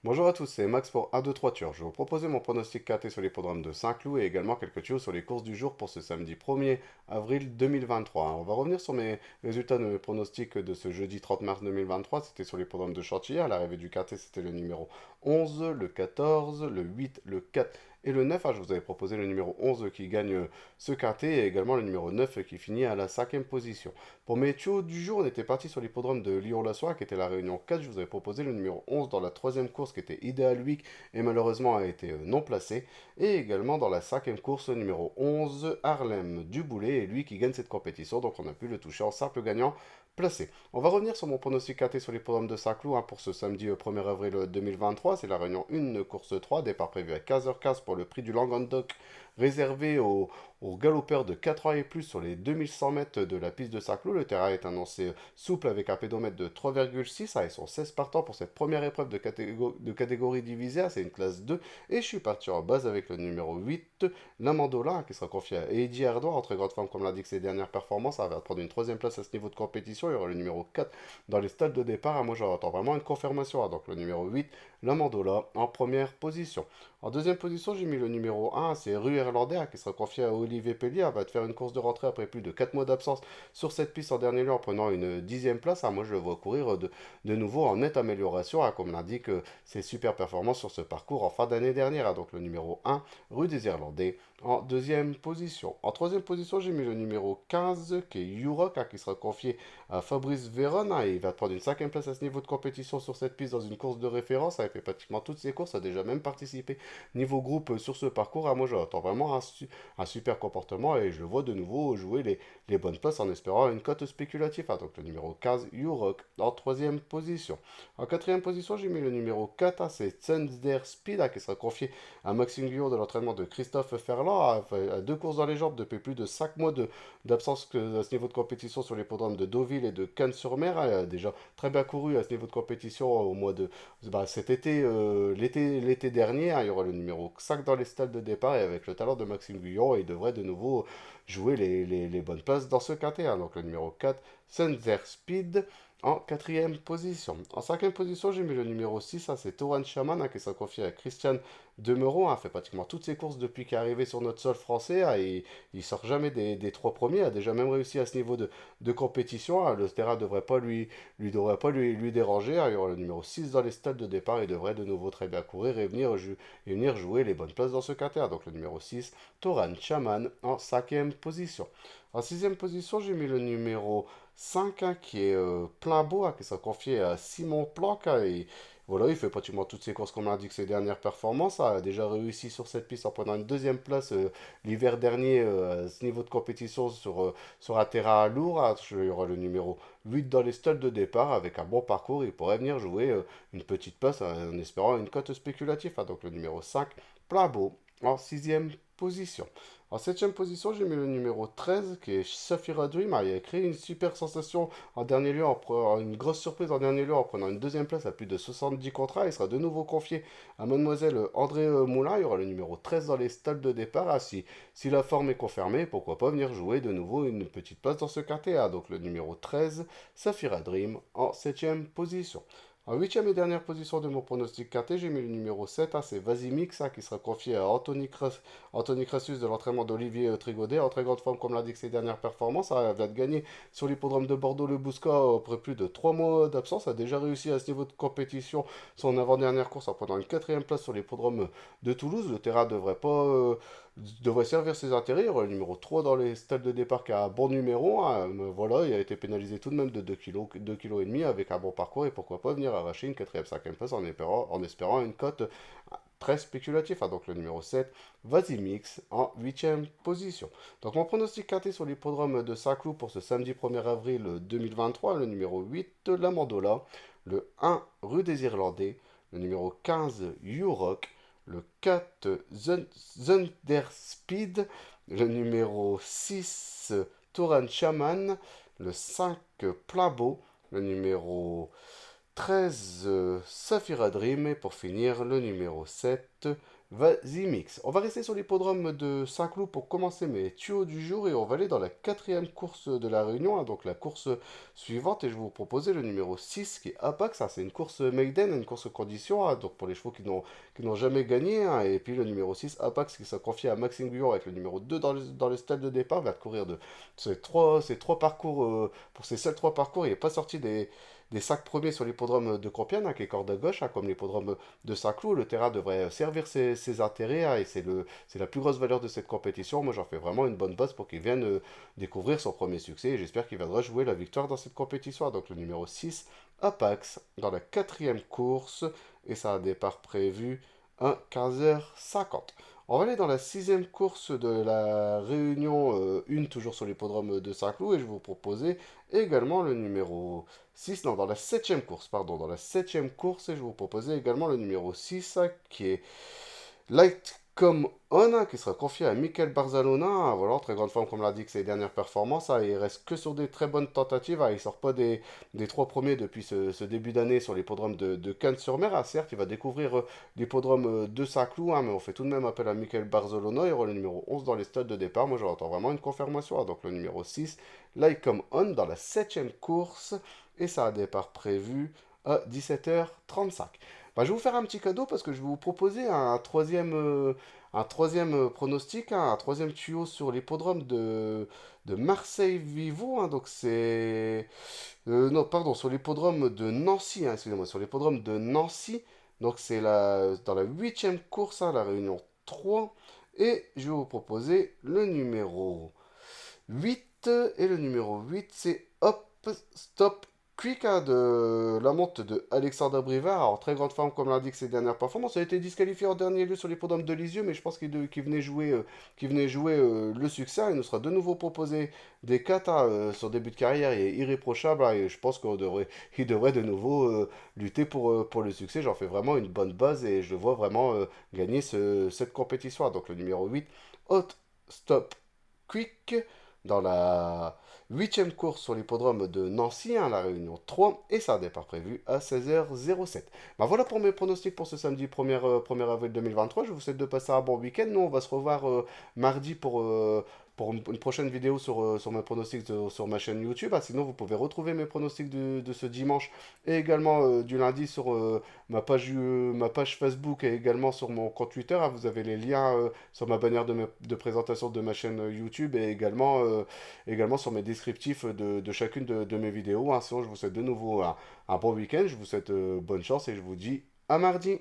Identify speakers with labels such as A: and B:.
A: Bonjour à tous, c'est Max pour 1, 2, 3 Turcs. Je vais vous proposer mon pronostic KT sur l'hippodrome de Saint-Cloud et également quelques tuyaux sur les courses du jour pour ce samedi 1er avril 2023. On va revenir sur mes résultats de mes pronostics de ce jeudi 30 mars 2023. C'était sur l'hippodrome de Chantilly. À l'arrivée du KT, c'était le numéro 11, le 14, le 8, le 4 et le 9. Je vous avais proposé le numéro 11 qui gagne ce KT et également le numéro 9 qui finit à la 5e position. Pour mes tuyaux du jour, on était parti sur l'hippodrome de Lyon-la-Soie qui était la réunion 4. Je vous avais proposé le numéro 11 dans la troisième course qui était Ideal Week et malheureusement a été non placé. Et également dans la cinquième course, numéro 11, Harlem Duboulet, et lui qui gagne cette compétition. Donc on a pu le toucher en simple gagnant placé. On va revenir sur mon pronostic KT sur les programmes de Saint-Cloud pour ce samedi 1er avril 2023. C'est la réunion 1, course 3, départ prévu à 15h15 pour le prix du Languedoc réservé aux galopeurs de 4 ans et plus sur les 2100 mètres de la piste de Saint-Cloud. Le terrain est annoncé souple avec un pédomètre de 3,6. Ils sont 16 partants pour cette première épreuve de catégorie divisée. C'est une classe 2. Et je suis parti en base avec le numéro 8, l'Amandola, qui sera confié à Eddie Erdouin, en très grande forme comme l'indique ses dernières performances. Ça va prendre une troisième place à ce niveau de compétition. Il y aura le numéro 4 dans les stades de départ. Moi, j'attends vraiment une confirmation. Donc le numéro 8, l'Amandola, en première position. En deuxième position, j'ai mis le numéro 1, c'est Rue Irlandais, qui sera confié à Olivier Pellier. Elle va te faire une course de rentrée après plus de 4 mois d'absence sur cette piste en dernier lieu en prenant une dixième place. Moi, je le vois courir de nouveau en nette amélioration, comme l'indique ses super performances sur ce parcours en fin d'année dernière. Donc le numéro 1, Rue des Irlandais, en deuxième position. En troisième position, j'ai mis le numéro 15, qui est Yurok, qui sera confié à Fabrice Véron. Il va prendre une cinquième place à ce niveau de compétition sur cette piste dans une course de référence. Il fait pratiquement toutes ses courses, a déjà même participé niveau groupe sur ce parcours. Moi, j'attends vraiment un super comportement et je le vois de nouveau jouer les bonnes places en espérant une cote spéculative. Donc le numéro 15, Yurok, en troisième position. En quatrième position, j'ai mis le numéro 4, c'est Thunder Speed, qui sera confié à Maxime Guillaume de l'entraînement de Christophe Ferland, à deux courses dans les jambes depuis plus de 5 mois d'absence à ce niveau de compétition sur les podromes de Deauville et de Cannes-sur-Mer. Il a déjà très bien couru à ce niveau de compétition au mois de cet été, l'été dernier. Il y aura le numéro 5 dans les stades de départ et avec le talent de Maxime Guyon, il devrait de nouveau jouer les bonnes places dans ce quintet. Donc le numéro 4, Sunzer Speed, en quatrième position. En cinquième position, j'ai mis le numéro 6, c'est Toran Chaman, qui s'est confié à Christian Demeron, fait pratiquement toutes ses courses depuis qu'il est arrivé sur notre sol français. Et il sort jamais des trois premiers, a déjà même réussi à ce niveau de compétition. Le terrain ne devrait pas lui déranger. Il y aura le numéro 6 dans les stades de départ, il devrait de nouveau très bien courir et venir jouer les bonnes places dans ce quintet. Donc le numéro 6, Toran Chaman, en cinquième position. En sixième position, j'ai mis le numéro 5, qui est plein beau, qui sera confié à Simon Planck. Et voilà, il fait pratiquement toutes ses courses comme l'indique ses dernières performances. A déjà réussi sur cette piste en prenant une deuxième place l'hiver dernier à ce niveau de compétition sur un terrain lourd. Il y aura le numéro 8 dans les stalls de départ avec un bon parcours. Il pourrait venir jouer une petite place en espérant une cote spéculative. Donc le numéro 5, plein beau, en sixième position. En septième position, j'ai mis le numéro 13 qui est Safira Dream. Il a créé une super sensation en dernier lieu, une grosse surprise en dernier lieu en prenant une deuxième place à plus de 70 contrats. Il sera de nouveau confié à mademoiselle André Moulin. Il y aura le numéro 13 dans les stalls de départ. Si la forme est confirmée, pourquoi pas venir jouer de nouveau une petite place dans ce quintet. Donc le numéro 13, Safira Dream, en septième position. En huitième et dernière position de mon pronostic quintet, j'ai mis le numéro 7, c'est Vasimix, qui sera confié à Anthony Crassus de l'entraînement d'Olivier Trigaudet, en très grande forme comme l'indique ses dernières performances. Elle vient de gagner sur l'hippodrome de Bordeaux-le Bouscat après plus de 3 mois d'absence. A déjà réussi à ce niveau de compétition son avant-dernière course en prenant une quatrième place sur l'hippodrome de Toulouse. Le terrain devrait servir ses intérêts. Il y aura le numéro 3 dans les stades de départ qui a un bon numéro. Voilà, il a été pénalisé tout de même de 2 kg, 2 kg et demi avec un bon parcours et pourquoi pas venir arracher une quatrième, cinquième place en espérant une cote très spéculatif. Donc le numéro 7, Vasimix, en huitième position. Donc mon pronostic quinté sur l'hippodrome de Saint-Cloud pour ce samedi 1er avril 2023, le numéro 8, la Mandola, le 1, rue des Irlandais, le numéro 15, U-Rock, le 4, Speed, le numéro 6, Toran Chaman, le 5, Plabo, le numéro 13, Safira Dream, et pour finir, le numéro 7, Vas-y mix. On va rester sur l'hippodrome de Saint-Cloud pour commencer mes tuyaux du jour et on va aller dans la quatrième course de la Réunion, hein, donc la course suivante et je vais vous proposer le numéro 6 qui est Apax, hein, c'est une course maiden, une course condition, hein, donc pour les chevaux qui n'ont jamais gagné, hein, et puis le numéro 6 Apax qui s'est confié à Maxime Guyon avec le numéro 2 dans le stade de départ, va courir de ces trois parcours, pour ces seuls trois parcours, il n'est pas sorti des 5 premiers sur l'hippodrome de Compiègne, hein, qui est corde à gauche, hein, comme l'hippodrome de Saint-Cloud. Le terrain devrait servir ses intérêts, hein, et c'est la plus grosse valeur de cette compétition. Moi, j'en fais vraiment une bonne base pour qu'il vienne découvrir son premier succès. Et j'espère qu'il viendra jouer la victoire dans cette compétition. Donc le numéro 6, Apax, dans la quatrième course. Et ça a un départ prévu à 15h50. On va aller dans la sixième course de la Réunion 1, toujours sur l'hippodrome de Saint-Cloud. Et je vais vous proposer également le numéro 6, non, dans la septième course, pardon, dans la septième course, et je vais vous proposer également le numéro 6, qui est Light Come On, qui sera confié à Michael Barzalona, voilà, en très grande forme, comme l'a dit que ses dernières performances, hein, il reste que sur des très bonnes tentatives, hein, il sort pas des 3 premiers depuis ce début d'année sur l'hippodrome de Cannes-sur-Mer, hein, certes, il va découvrir l'hippodrome de Saint-Cloud, hein, mais on fait tout de même appel à Michael Barzalona, il aura le numéro 11 dans les stades de départ, moi j'attends vraiment une confirmation, hein, donc le numéro 6, Light Come On, dans la septième course, et ça a un départ prévu à 17h35. Bah, je vais vous faire un petit cadeau parce que je vais vous proposer un troisième pronostic, hein, un troisième tuyau sur l'hippodrome de Marseille-Vivo, hein, donc c'est... non, pardon, sur l'hippodrome de Nancy, hein, excusez-moi, sur l'hippodrome de Nancy. Donc c'est dans la huitième course, hein, la réunion 3. Et je vais vous proposer le numéro 8. Et le numéro 8, c'est Hop Stop Quick, hein, de la monte de Alexandre Brivard, en très grande forme comme l'indique ses dernières performances. Il a été disqualifié en dernier lieu sur l'hippodrome de Lisieux, mais je pense qu'il venait jouer le succès, hein. Il nous sera de nouveau proposé des 4, hein, son début de carrière est irréprochable, hein, et je pense qu'il devrait de nouveau lutter pour le succès. J'en fais vraiment une bonne base et je le vois vraiment gagner cette compétition. Donc le numéro 8, Hot Stop Quick, dans la huitième course sur l'hippodrome de Nancy, hein, la Réunion 3, et ça a un départ prévu à 16h07. Ben voilà pour mes pronostics pour ce samedi 1er avril 2023. Je vous souhaite de passer un bon week-end. Nous, on va se revoir mardi pour une prochaine vidéo sur mes pronostics sur ma chaîne YouTube. Ah, sinon, vous pouvez retrouver mes pronostics de ce dimanche et également du lundi sur ma page Facebook et également sur mon compte Twitter, hein. Vous avez les liens sur ma bannière de présentation de ma chaîne YouTube et également sur mes descriptifs de chacune de mes vidéos, hein. Sinon, je vous souhaite de nouveau un bon week-end, je vous souhaite bonne chance et je vous dis à mardi.